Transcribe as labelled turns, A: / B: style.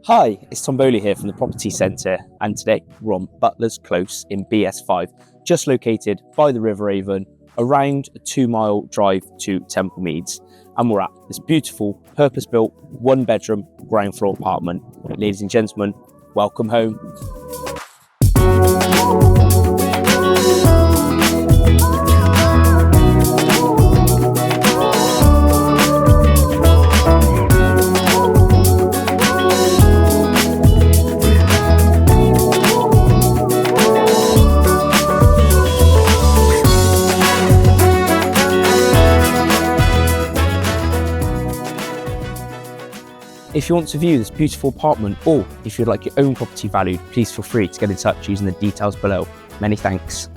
A: Hi, it's Tom Bowley here from the Property Centre, and today we're on Butler's Close in BS5, just located by the River Avon, around a 2-mile drive to Temple Meads. And we're at this beautiful, purpose-built, one-bedroom, ground floor apartment. Ladies and gentlemen, welcome home. If you want to view this beautiful apartment, or if you'd like your own property valued, please feel free to get in touch using the details below. Many thanks.